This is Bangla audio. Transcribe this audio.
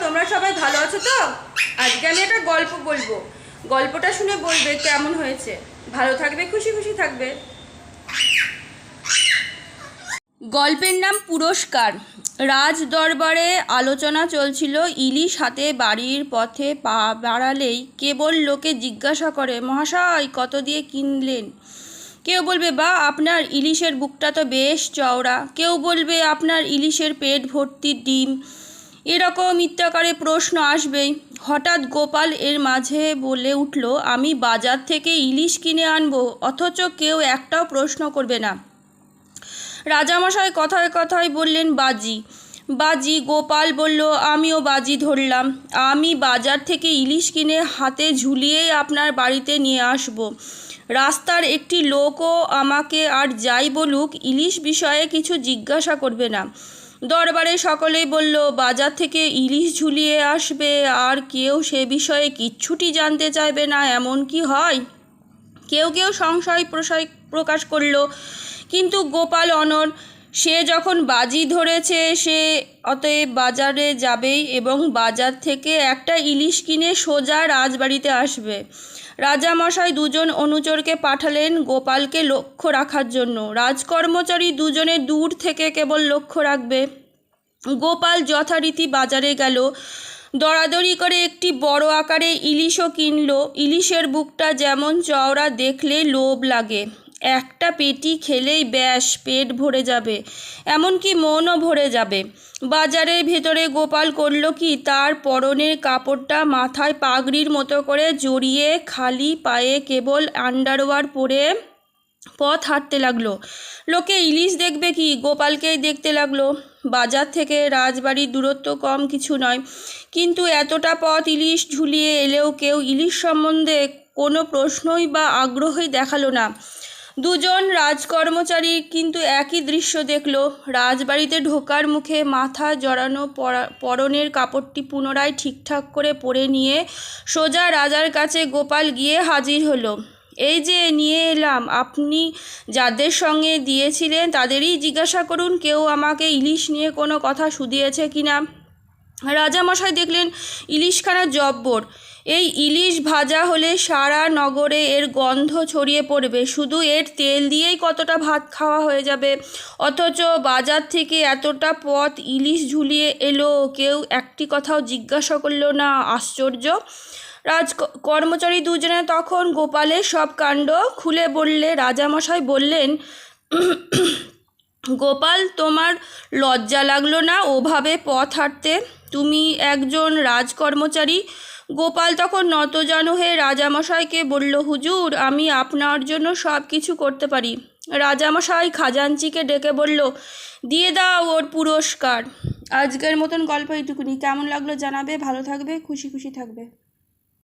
তোমরা সবাই ভালো আছো তো? আজকে আমি একটা গল্প বলবো, গল্পটা শুনে বলবে কেমন হয়েছে। ভালো থাকবে, খুশি খুশি থাকবে। গল্পের নাম পুরস্কার। রাজ দরবারে আলোচনা চলছিল। ইলিশ হাতে বাড়ির পথে পা বাড়ালেই কেবল লোকে জিজ্ঞাসা করে, মহাশয় কত দিয়ে কিনলেন? কেউ বলবে, বা আপনার ইলিশের বুকটা তো বেশ চওড়া। কেউ বলবে, আপনার ইলিশের পেট ভর্তি ডিম। এরকম ইত্যাকারে প্রশ্ন আসবেই। হঠাৎ গোপাল এর মাঝে বলে উঠল, আমি বাজার থেকে ইলিশ কিনে আনবো, অথচ কেউ একটাও প্রশ্ন করবে না। রাজামশাই কথায় কথায় বললেন, বাজি বাজি। গোপাল বলল, আমিও বাজি ধরলাম। আমি বাজার থেকে ইলিশ কিনে হাতে ঝুলিয়েই আপনার বাড়িতে নিয়ে আসব। রাস্তার একটি লোকও আমাকে আর যাই বলুক ইলিশ বিষয়ে কিছু জিজ্ঞাসা করবে না। দরবারে সকলেই বলল, বাজার থেকে ইলিশ ঝুলিয়ে আসবে, আর কেউ সে বিষয়ে কিচ্ছুটি জানতে চাইবে না, এমন কি হয়? কেউ কেউ সংশয় প্রকাশ করল, কিন্তু গোপাল অনড়। সে যখন বাজি ধরেছে সে অতএব বাজারে যাবেই এবং বাজার থেকে একটা ইলিশ কিনে সোজা রাজবাড়িতে আসবে। রাজামশাই দুজন অনুচরকে পাঠালেন গোপালকে লক্ষ্য রাখার জন্য। রাজকর্মচারী দুজনে দূর থেকে কেবল লক্ষ্য রাখবে। গোপাল যথারীতি বাজারে গেল। দরাদরি করে একটি বড় আকারে ইলিশও কিনল। ইলিশের বুকটা যেমন চওড়া, দেখলে লোভ লাগে। একটা পেটি খেলেই ব্যাস পেট ভরে যাবে, এমনকি মনও ভরে যাবে। বাজারের ভেতরে গোপাল করল কি, তার পরনের কাপড়টা মাথায় পাগড়ির মতো করে জড়িয়ে খালি পায়ে কেবল আন্ডারওয়্যার পরে পথ হাঁটতে লাগলো। লোকে ইলিশ দেখবে কি, গোপালকেই দেখতে লাগলো। বাজার থেকে রাজবাড়ির দূরত্ব কম কিছু নয়, কিন্তু এতটা পথ ইলিশ ঝুলিয়ে এলেও কেউ ইলিশ সম্বন্ধে কোনো প্রশ্নই বা আগ্রহই দেখালো না। দুজন রাজকর্মচারী কিন্তু একই দৃশ্য দেখল। রাজবাড়িতে ঢোকার মুখে মাথা জড়ানো পরনের কাপড়টি পুনরায় ঠিকঠাক করে পরে নিয়ে সোজা রাজার কাছে গোপাল গিয়ে হাজির হলো। এই যে নিয়ে এলাম, আপনি যাদের সঙ্গে দিয়েছিলেন তাদেরই জিজ্ঞাসা করুন, কেউ আমাকে ইলিশ নিয়ে কোনো কথা শুধিয়েছে কিনা। রাজামশাই দেখলেন ইলিশখানা জব্বর। এই ইলিশ ভাজা হলে সারা নগরে এর গন্ধ ছড়িয়ে পড়বে, শুধু এর তেল দিয়েই কতটা ভাত খাওয়া হয়ে যাবে। অথচ বাজার থেকে এতটা পথ ইলিশ ঝুলিয়ে এলো, কেউ একটি কথাও জিজ্ঞাসা করল না। আশ্চর্য! কর্মচারী দুজনে তখন গোপালের সব কাণ্ড খুলে বললে। রাজামশাই বললেন, গোপাল, তোমার লজ্জা লাগলো না ওভাবে পথ হাঁটতে? তুমি একজন রাজকর্মচারী। গোপাল তখন নতজানু হয়ে রাজামশাইকে বলল, হুজুর, আমি আপনার জন্য সব কিছু করতে পারি। রাজামশাই খাজাঞ্চিকে ডেকে বলল, দিয়ে দাও ওর পুরস্কার। আজকের মতন গল্প এইটুকুনি। কেমন লাগলো জানাবে। ভালো থাকবে, খুশি খুশি থাকবে।